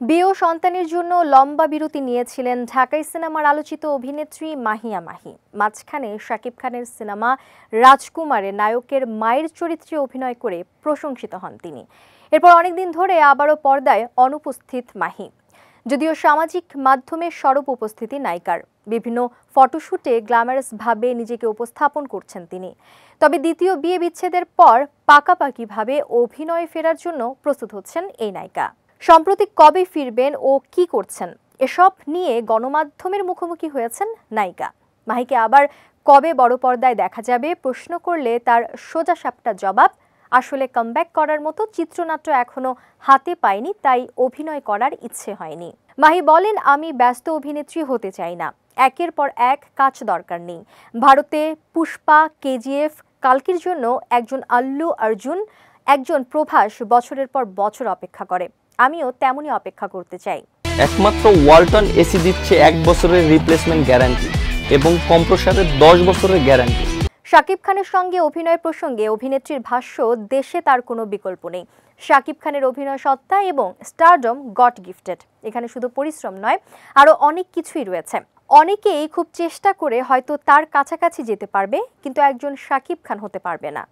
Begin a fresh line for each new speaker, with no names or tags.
বিয়ে ও সন্তানের জন্য লম্বা বিরতি নিয়েছিলেন ঢাকাই সিনেমার আলোচিত অভিনেত্রী মাহিয়া মাহি। মাঝখানে শাকিব খানের সিনেমা রাজকুমারে নায়কের মায়ের চরিত্রে অভিনয় করে প্রশংসিত হন তিনি। এরপর অনেকদিন ধরে আবারও পর্দায় অনুপস্থিত মাহি। যদিও সামাজিক মাধ্যমে সরব উপস্থিতি নায়িকার, বিভিন্ন ফটোশুটে গ্ল্যামারাসভাবে নিজেকে উপস্থাপন করছেন তিনি। তবে দ্বিতীয় বিয়ে বিচ্ছেদের পর পাকাপাকিভাবে অভিনয়ে ফেরার জন্য প্রস্তুত হচ্ছেন এই নায়িকা। সম্প্রতি কবে ফিরবেন ও কি করছেন এসব নিয়ে গণমাধ্যমের মুখোমুখি হয়েছেন নায়িকা। মাহিকে আবার কবে বড় পর্দায় দেখা যাবে প্রশ্ন করলে তার সোজাসাপটা জবাব, আসলে কামব্যাক করার মতো চিত্রনাট্য এখনো হাতে পাইনি, তাই অভিনয় করার ইচ্ছে হয়নি। মাহি বলেন, আমি ব্যস্ত অভিনেত্রী হতে চাই না, একের পর এক কাজ দরকার নেই। ভারতে পুষ্পা, কেজিএফ, কালকির জন্য একজন আল্লু অর্জুন, একজন প্রভাস বছরের পর বছর অপেক্ষা করে, আমিও তেমনই অপেক্ষা করতে চাই।
একমাত্র ওয়ালটন এসি দিচ্ছে 1 বছরের রিপ্লেসমেন্ট গ্যারান্টি এবং কম্প্রেসারের 10 বছরের গ্যারান্টি।
শাকিব খানের সঙ্গে অভিনয় প্রসঙ্গে অভিনেত্রীর ভাষ্য, দেশে তার কোনো বিকল্প নেই। শাকিব খানের অভিনয় সত্তা এবং স্টারডম গট গিফটেড। এখানে শুধু পরিশ্রম নয়, আরও অনেক কিছুই রয়েছে। অনেকেই খুব চেষ্টা করে হয়তো তার কাছাকাছি যেতে পারবে, কিন্তু একজন শাকিব খান হতে পারবে না।